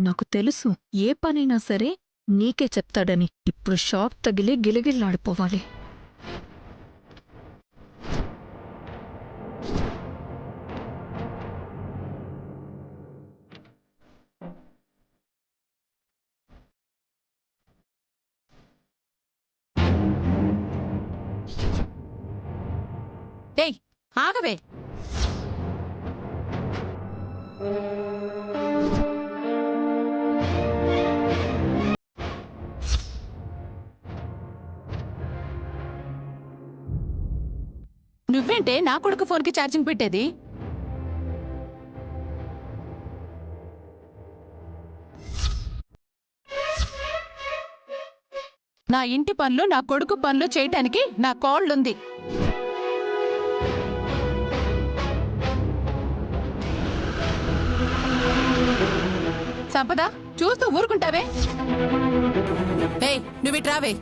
నాకు తెలుసు ఏ పనైనా సరే నీకే చెప్తాడని. ఇప్పుడు షాక్ తగిలి గిలగిల్లాడిపోవాలి. ఏయ్ ఆగవే. నువ్వేంటే నా కొడుకు ఫోన్కి ఛార్జింగ్ పెట్టేది? నా ఇంటి పనులు నా కొడుకు పనులు చేయటానికి నా కాళ్ళుంది. సంపద చూస్తూ ఊరుకుంటావే? ఏయ్ నువ్విట్రావే.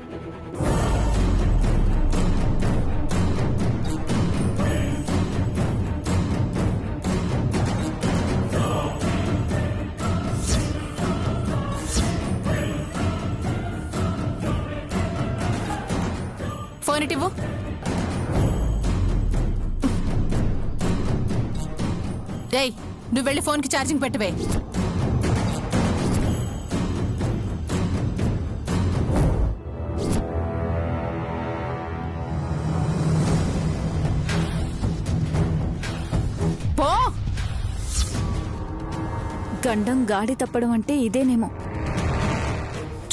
ఫోన్ ఇటివ్వు. ఏయ్ నువ్వు వెళ్ళి ఫోన్కి ఛార్జింగ్ పెట్టవే. పో. గండం గాడి తప్పడం అంటే ఇదేనేమో.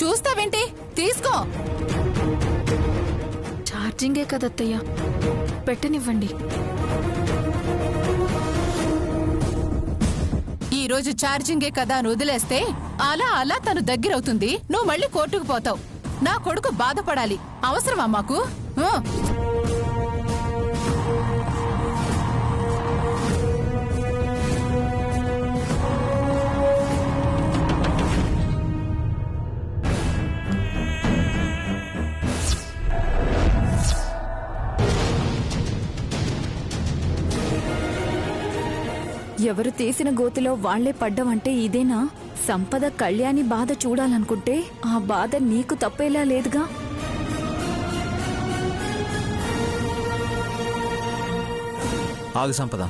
చూస్తావేంటి? తీసుకో. ఛార్జింగే కదత్తయ్య, పెట్టనివ్వండి. ఈ రోజు ఛార్జింగే కదా అని వదిలేస్తే అలా అలా తను దగ్గరవుతుంది. నువ్వు మళ్ళీ కోర్టుకు పోతావు. నా కొడుకు బాధపడాలి. అవసరమా మాకు? ఎవరు తీసిన గోతిలో వాళ్లే పడ్డమంటే ఇదేనా? సంపద కళ్యాణి బాధ చూడాలనుకుంటే ఆ బాధ నీకు తప్పేలా లేదుగా. ఆగు సంపద.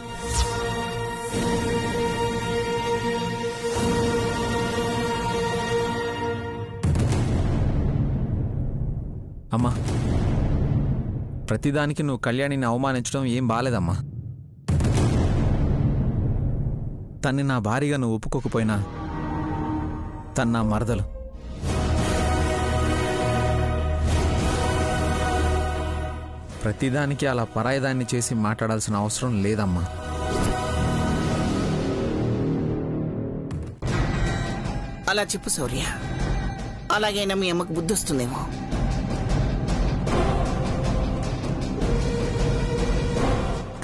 అమ్మా, ప్రతిదానికి నువ్వు కళ్యాణిని అవమానించడం ఏం బాలేదమ్మా. తన్ని నా భార్యగా నువ్వు ఒప్పుకోకపోయినా తను నా మరదలు. ప్రతిదానికి అలా పరాయిదాన్ని చేసి మాట్లాడాల్సిన అవసరం లేదమ్మా. అలా చెప్పు శౌర్య. అలాగైనా మీ అమ్మకు బుద్ధి వస్తుందేమో.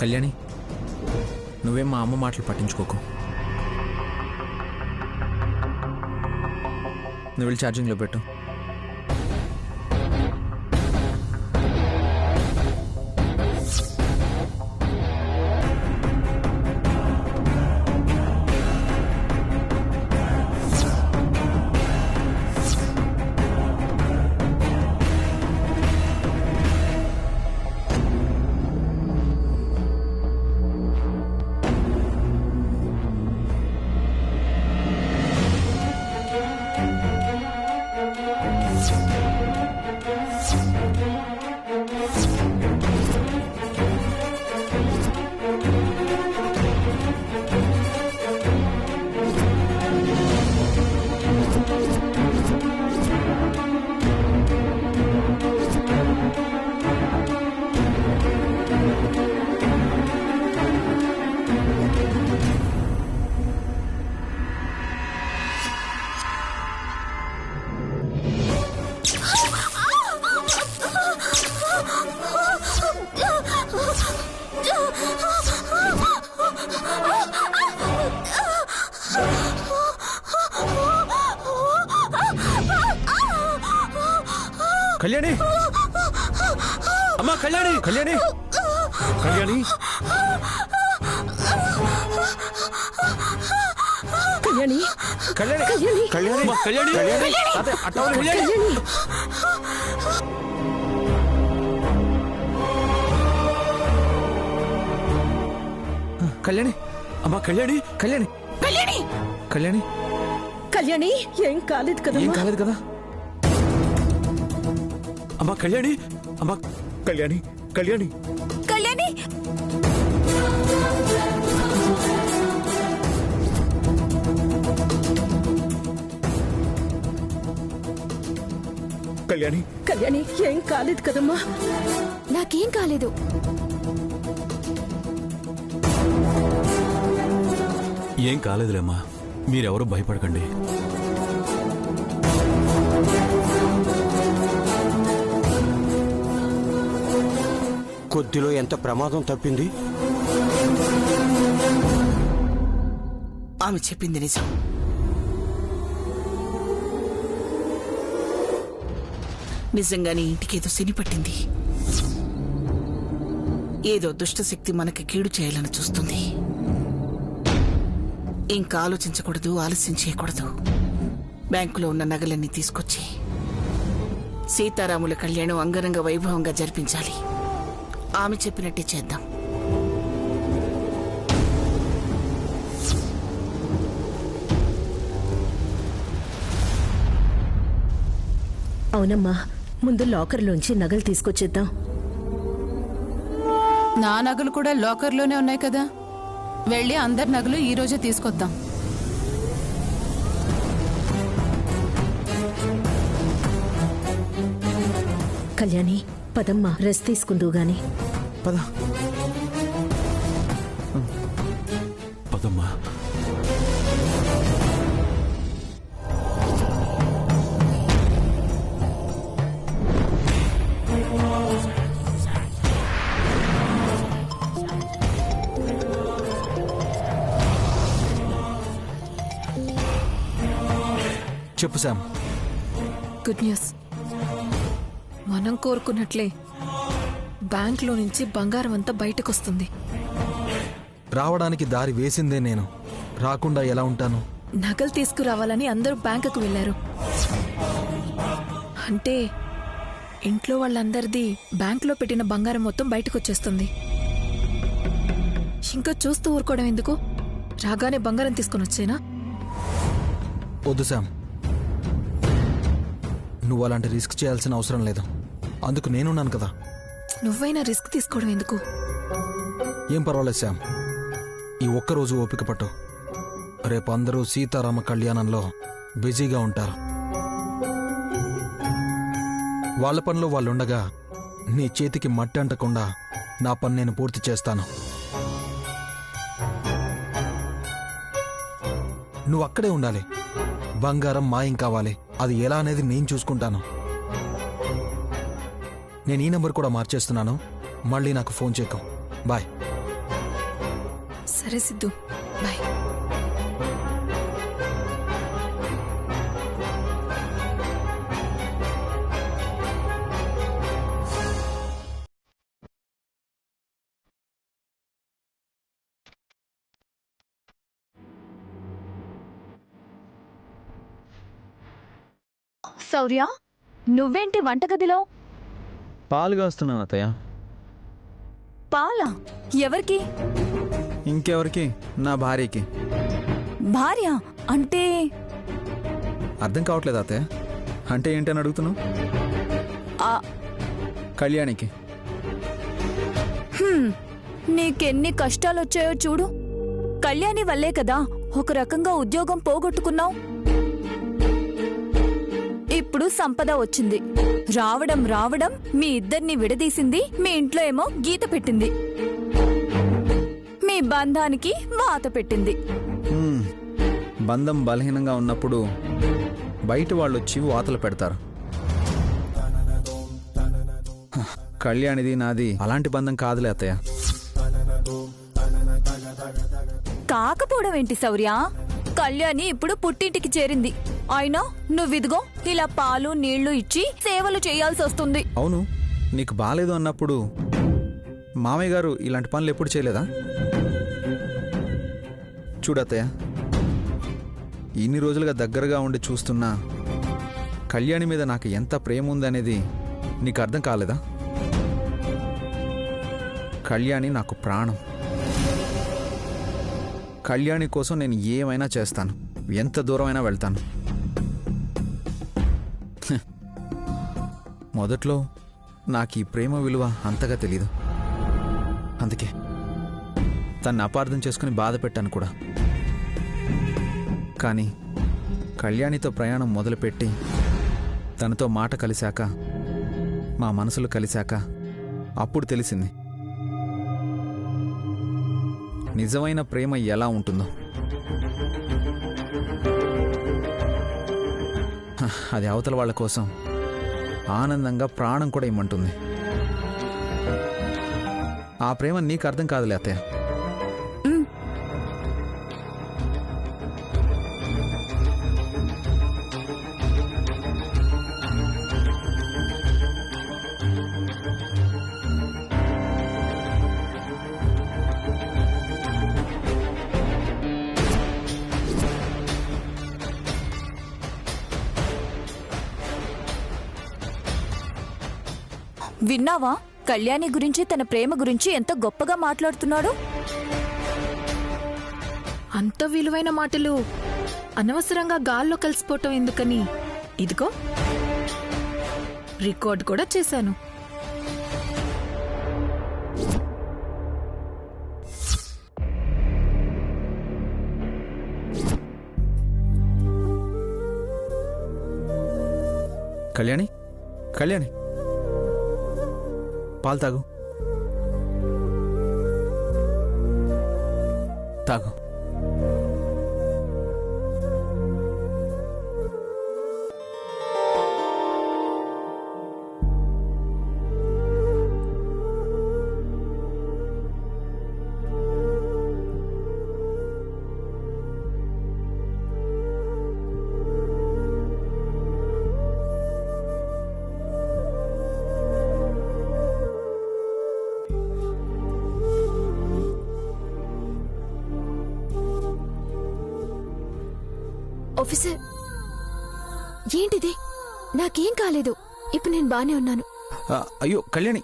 కళ్యాణి, నువ్వేం మా అమ్మ మాటలు పట్టించుకోకు. నువ్వు వెళ్ళి ఛార్జింగ్లో పెట్టు. కళ్యాణి, అమ్మా కళ్యాణి, కళ్యాణి, కళ్యాణి, కళ్యాణి కళ్యాణి కళ్యాణి కళ్యాణి తాతయ్య, అట్ట అవ్వదు. కళ్యాణి అమ్మా, కళ్యాణి కళ్యాణి కళ్యాణి కళ్యాణి కళ్యాణి ఏం కాలేదు కదా ఏం కాలేదు కదా అమ్మా? కళ్యాణి అమ్మా, కళ్యాణి కళ్యాణి కళ్యాణి కళ్యాణి కళ్యాణి ఏం కాలేదు కదమ్మా? నాకేం కాలేదు. ఏం కాలేదులేమ్మా, మీరెవరూ భయపడకండి. కొద్దిలో ఎంత ప్రమాదం తప్పింది. ఆమె చెప్పింది నిజం. నిజంగానే ఇంటికేదో శని పట్టింది. ఏదో దుష్టశక్తి మనకి కీడు చేయాలని చూస్తుంది. ఇంకా ఆలోచించకూడదు, ఆలస్యం చేయకూడదు. బ్యాంకులో ఉన్న నగలన్నీ తీసుకొచ్చి సీతారాముల కళ్యాణం అంగరంగ వైభవంగా జరిపించాలి. ఆమె చెప్పినట్టే చేద్దాం. అవునమ్మా, ముందు లాకర్లోంచి నగలు తీసుకొచ్చేద్దాం. నా నగలు కూడా లాకర్లోనే ఉన్నాయి కదా, వెళ్ళి అందరి నగలు ఈ రోజే తీసుకొద్దాం. కళ్యాణి పదమ్మా, రెస్ట్ తీసుకుందువు గాని. పద. పదమ్మా. చెప్పు శామ్. Good news. మనం కోరుకున్నట్లే బ్యాంక్లో నుంచి బంగారం అంతా బయటకొస్తుంది. రావడానికి దారి వేసిందే నేను, రాకుండా ఎలా ఉంటాను? నగలు తీసుకురావాలని అందరూ బ్యాంకుకు వెళ్లారు. అంటే ఇంట్లో వాళ్ళందరిది బ్యాంకులో పెట్టిన బంగారం మొత్తం బయటకొచ్చేస్తుంది. ఇంకా చూస్తూ ఊరుకోవడం ఎందుకు? రాగానే బంగారం తీసుకొని వచ్చేనా? వద్దు శామ్, నువ్వు అలాంటి రిస్క్ చేయాల్సిన అవసరం లేదు. అందుకు నేనున్నాను కదా. నువ్వైనా రిస్క్ తీసుకోవడం ఎందుకు? ఏం పర్వాలేదు శామ్, ఈ ఒక్కరోజు ఓపిక పట్టు. రేపు అందరూ సీతారామ కళ్యాణంలో బిజీగా ఉంటారు. వాళ్ళ పనిలో వాళ్ళుండగా నీ చేతికి మట్టి అంటకుండా నా పని నేను పూర్తి చేస్తాను. నువ్వు అక్కడే ఉండాలి. బంగారం మాయం కావాలి. అది ఎలా అనేది నేను చూసుకుంటాను. నేను ఈ నెంబర్ కూడా మార్చేస్తున్నాను. మళ్ళీ నాకు ఫోన్ చేయకు. బాయ్. సరే సిద్ధు, బాయ్. శౌర్య, నువ్వేంటి వంటగదిలో? పాలు కాస్తున్నాను అత్తయ్య. పాలా? ఎవరికి? ఇంకెవరికి? నా భార్యకి. భార్య అంటే? అర్థం కావట్లేదు అత్తయ్య. అంటే ఏంటని అడుగుతున్నావు? కళ్యాణికి. నీకెన్ని కష్టాలొచ్చాయో చూడు. కళ్యాణి వల్లే కదా ఒక రకంగా ఉద్యోగం పోగొట్టుకున్నావు. ఇప్పుడు సంపద వచ్చింది. రావడం రావడం మీ ఇద్దరిని విడదీసింది. మీ ఇంట్లో ఏమో గీత పెట్టింది. మీ బంధానికి వాత పెట్టింది. బంధం బలహీనంగా ఉన్నప్పుడు బయట వాళ్ళు వచ్చి వాతలు పెడతారు. కళ్యాణిది నాది అలాంటి బంధం కాదులే అత్తయ్య. కాకపోవడం ఏంటి శౌర్య? కళ్యాణి ఇప్పుడు పుట్టింటికి చేరింది. అయినా నువ్విదిగో ఇలా పాలు నీళ్లు ఇచ్చి సేవలు చేయాల్సి వస్తుంది. అవును, నీకు బాలేదు అన్నప్పుడు మామయ్య గారు ఇలాంటి పనులు ఎప్పుడు చేయలేదా? చూడత్తయ్య, ఇన్ని రోజులుగా దగ్గరగా ఉండి చూస్తున్నా కళ్యాణి మీద నాకు ఎంత ప్రేమ ఉందనేది నీకు అర్థం కాలేదా? కళ్యాణి నాకు ప్రాణం. కళ్యాణి కోసం నేను ఏమైనా చేస్తాను, ఎంత దూరమైనా వెళ్తాను. మొదట్లో నాకు ఈ ప్రేమ విలువ అంతగా తెలీదు. అందుకే తన్ని అపార్థం చేసుకుని బాధ పెట్టాను కూడా. కానీ కళ్యాణితో ప్రయాణం మొదలుపెట్టి తనతో మాట కలిశాక, మా మనసులు కలిశాక అప్పుడు తెలిసింది నిజమైన ప్రేమ ఎలా ఉంటుందో. అది అవతల వాళ్ళ కోసం ఆనందంగా ప్రాణం కూడా ఇమ్మంటుంది. ఆ ప్రేమ నీకు అర్థం కాదులే అత్తయ్య. విన్నావా? కళ్యాణి గురించి, తన ప్రేమ గురించి ఎంత గొప్పగా మాట్లాడుతున్నాడు. అంత విలువైన మాటలు అనవసరంగా గాల్లో కలిసిపోవటం ఎందుకని ఇదిగో రికార్డ్ కూడా చేశాను. కళ్యాణి, కళ్యాణి, పాలు తాగు, తాగు. ఆఫీసర్, ఏంటిది? నాకేం కాలేదు. ఇప్పుడు నేను బానే ఉన్నాను. అయ్యో కళ్యాణి,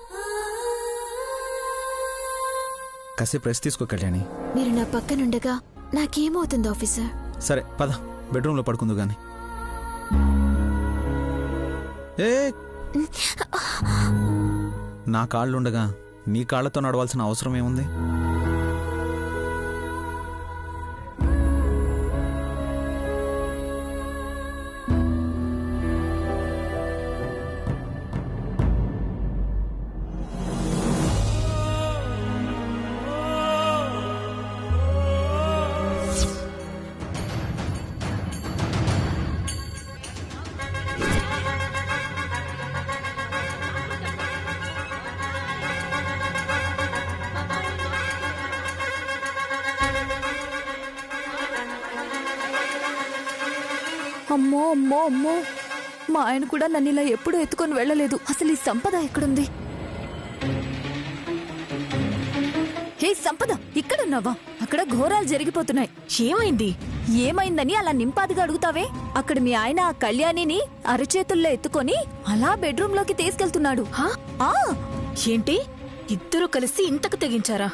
కాసేపు రెస్ట్ తీసుకో కళ్యాణి. మీరు నా పక్కనుండగా నాకేమవుతుంది ఆఫీసర్? సరే పద, బెడ్రూమ్లో పడుకుందు గాని. ఏ నా కాళ్ళుండగా నీ కాళ్లతో నడవాల్సిన అవసరం ఏముంది? అమ్మో అమ్మో అమ్మో, మా ఆయన కూడా నన్ను ఇలా ఎప్పుడూ ఎత్తుకొని వెళ్ళలేదు. అసలు ఈ సంపద ఎక్కడుంది? హే సంపద, ఇక్కడున్నావా? అక్కడ ఘోరాలు జరిగిపోతున్నాయి. ఏమైంది? ఏమైందని అలా నింపాదిగా అడుగుతావే? అక్కడ మీ ఆయన ఆ కళ్యాణిని అరచేతుల్లో ఎత్తుకొని అలా బెడ్రూమ్ లోకి తీసుకెళ్తున్నాడు. ఏంటి, ఇద్దరు కలిసి ఇంతకు తెగించారా?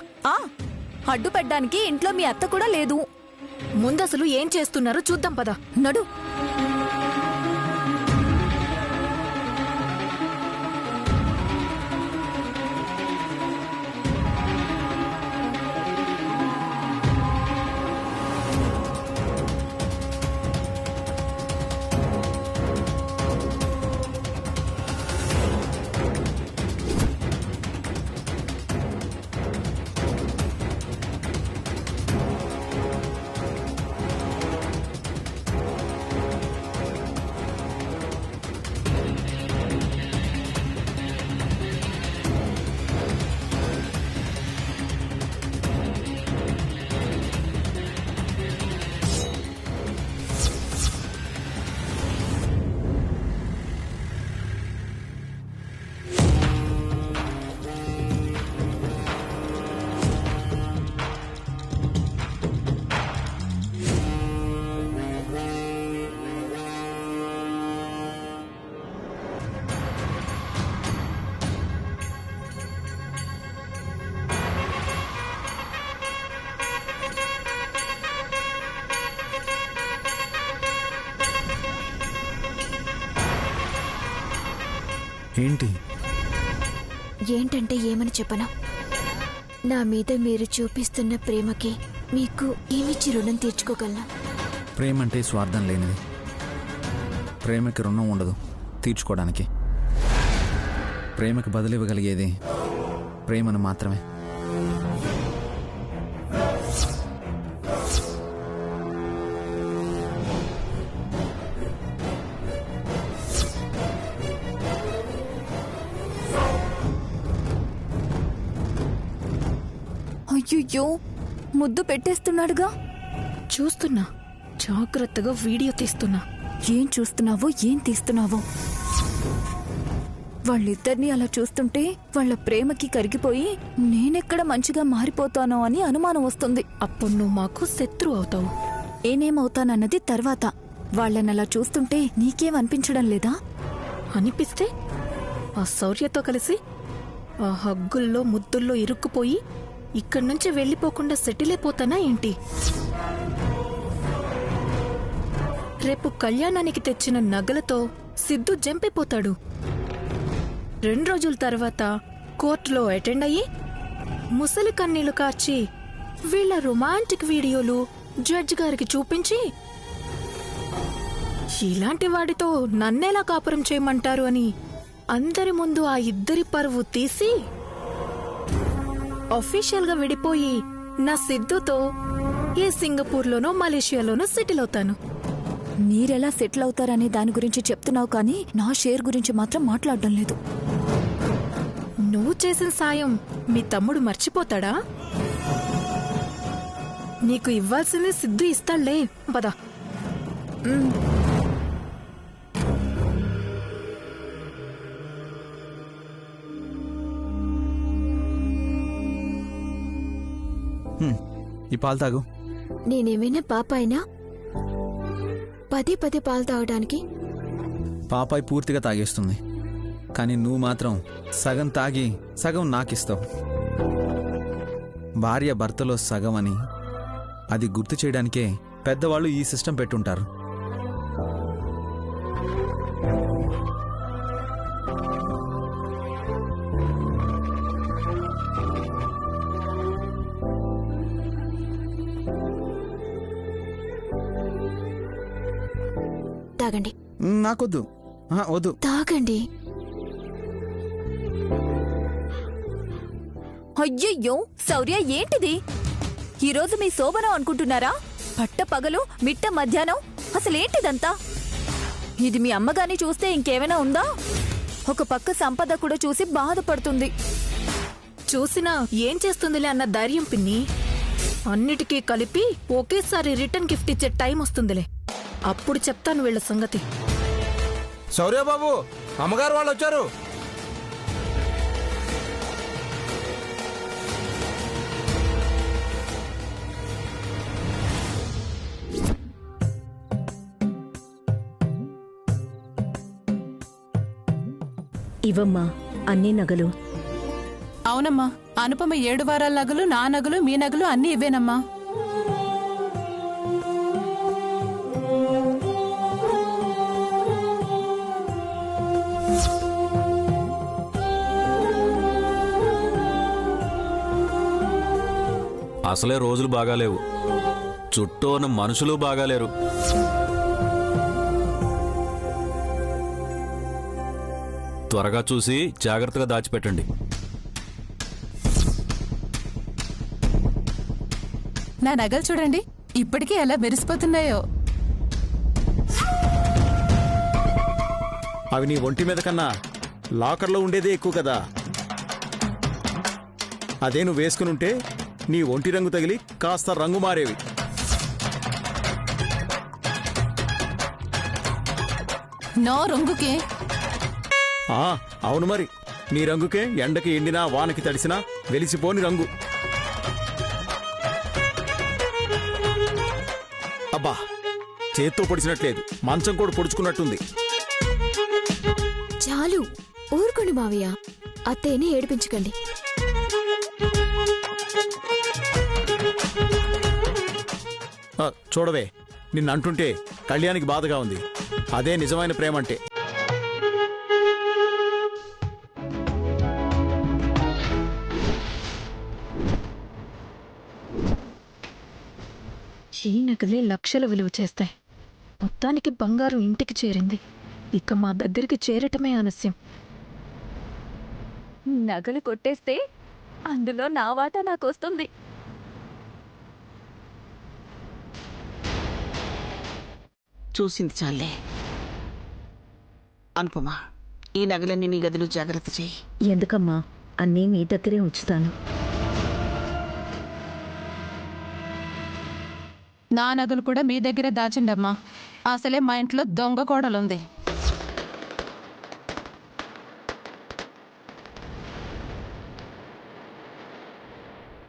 అడ్డుపడ్డానికి ఇంట్లో మీ అత్త కూడా లేదు. ముందసలు ఏం చేస్తున్నారో చూద్దాం పద. నడు. ఏంటి? ఏంటంటే ఏమని చెప్పనా? నా మీద మీరు చూపిస్తున్న ప్రేమకి మీకు ఏమిచ్చి రుణం తీర్చుకోగలనా? ప్రేమ అంటే స్వార్థం లేనిది. ప్రేమకి రుణం ఉండదు తీర్చుకోవడానికి. ప్రేమకి బదులివ్వగలిగేది ప్రేమను మాత్రమే. అయ్యో, ముద్దు పెట్టేస్తున్నాడుగా. చూస్తున్నా, జాగ్రత్తగా వీడియో తీస్తున్నా. ఏం చూస్తున్నావో ఏం తీస్తున్నావో? వాళ్ళిద్దరినీ అలా చూస్తుంటే వాళ్ళ ప్రేమకి కరిగిపోయి నేనెక్కడ మంచిగా మారిపోతానో అని అనుమానం వస్తుంది. అప్పుడు నువ్వు మాకు శత్రు అవుతావు. నేనేమవుతానన్నది తర్వాత. వాళ్ళనలా చూస్తుంటే నీకేమనిపించడం లేదా? అనిపిస్తే ఆ శౌర్యతో కలిసి ఆ హగ్గుల్లో ముద్దుల్లో ఇరుక్కుపోయి ఇక్కడి నుంచి వెళ్ళిపోకుండా సెటిల్ అయిపోతానా ఏంటి? రేపు కళ్యాణానికి తెచ్చిన నగలతో సిద్ధు జంపిపోతాడు. 2 రోజుల తర్వాత కోర్టులో అటెండ్ అయ్యి ముసలి కన్నీళ్లు కార్చి వీళ్ళ రొమాంటిక్ వీడియోలు జడ్జి గారికి చూపించి ఇలాంటి వాడితో నన్నెలా కాపురం చేయమంటారు అని అందరి ముందు ఆ ఇద్దరి పరువు తీసి అఫీషియల్ గా విడిపోయి నా సిద్ధుతో ఏ సింగపూర్లోనో మలేషియాలోనో సెటిల్ అవుతాను. మీరెలా సెటిల్ అవుతారనే దాని గురించి చెప్తున్నావు కానీ నా షేర్ గురించి మాత్రం మాట్లాడడం లేదు. నువ్వు చేసిన సాయం మీ తమ్ముడు మర్చిపోతాడా? నీకు ఇవ్వాల్సింది సిద్ధు ఇస్తాడులే, పద. ఈ పాలు తాగు. నేనేమైనా పాపాయినా పదే పదే పాలు తాగడానికి? పాపాయి పూర్తిగా తాగేస్తుంది, కానీ నువ్వు మాత్రం సగం తాగి సగం నాకిస్తావు. భార్య భర్తలో సగం అని అది గుర్తు చేయడానికే పెద్దవాళ్ళు ఈ సిస్టమ్ పెట్టుంటారు. తాగండి. నాకొద్దు. వద్దు. తాగండి. అయ్యయ్యో, శౌర్య ఏంటిది? ఈరోజు మీ శోభనం అనుకుంటున్నారా? పట్ట పగలు మిట్ట మధ్యాహ్నం అసలేంటిదంతా? ఇది మీ అమ్మగాని చూస్తే ఇంకేమైనా ఉందా? ఒక పక్క సంపద కూడా చూసి బాధపడుతుంది. చూసినా ఏం చేస్తుందిలే అన్న ధైర్యం పిన్ని. అన్నిటికీ కలిపి ఒకేసారి రిటర్న్ గిఫ్ట్ ఇచ్చే టైం వస్తుందిలే, అప్పుడు చెప్తాను వీళ్ళ సంగతి. శౌర్యబాబు, అమ్మగారు వాళ్ళు వచ్చారు. ఇవమ్మా అన్ని నగలు. అవునమ్మా, అనుపమ 7 వారాల నగలు, నా నగలు, మీ నగలు అన్నీ ఇవేనమ్మా. అసలే రోజులు బాగాలేవు, చుట్టూ ఉన్న మనుషులు బాగాలేరు. త్వరగా చూసి జాగ్రత్తగా దాచిపెట్టండి. నా నగలు చూడండి ఇప్పటికీ ఎలా మెరిసిపోతున్నాయో. అవి నీ ఒంటి మీద కన్నా లాకర్లో ఉండేదే ఎక్కువ కదా. అదే నువ్వు వేసుకునుంటే నీ ఒంటి రంగు తగిలి కాస్త రంగు మారేవి. నో రంగుకే. అవును మరి, నీ రంగుకే ఎండకి ఎండినా వానకి తడిసినా వెలిసిపోని రంగు. అబ్బా, చేత్తో పొడిచినట్లేదు, మంచం కూడా పొడుచుకున్నట్టుంది. చాలు, ఊరుకోండి మావయ్య. అత్తయ్యని ఏడిపించకండి. చూడవే, నిన్నంటుంటే కళ్యాణికి బాధగా ఉంది. అదే నిజమైన ప్రేమంటే. ఈ నగలే లక్షల విలువ చేస్తాయి. మొత్తానికి బంగారం ఇంటికి చేరింది. ఇక మా దగ్గరికి చేరటమే ఆలస్యం. నగలు కొట్టేస్తే అందులో నా వాటా నాకొస్తుంది. చూసింది చాలే. అనుపమా, ఈ నగలన్నీ నీ గదిలో జాగ్రత్త చెయ్యి. ఎందుకమ్మా, అన్నీ మీ దగ్గరే ఉంచుతాను. నా నగలు కూడా మీ దగ్గరే దాచండమ్మా. అసలే మా ఇంట్లో దొంగ కోడలుంది.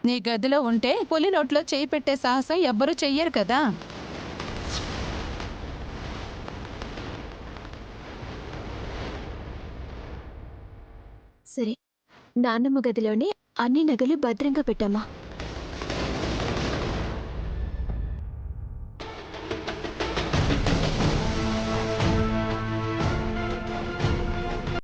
నీ గదిలో ఉంటే పులి నోట్లో చేయి పెట్టే సాహసం ఎవ్వరూ చెయ్యరు కదా. సరే, నాన్నమ్మ గదిలోనే అన్ని నగలు భద్రంగా పెట్టామా.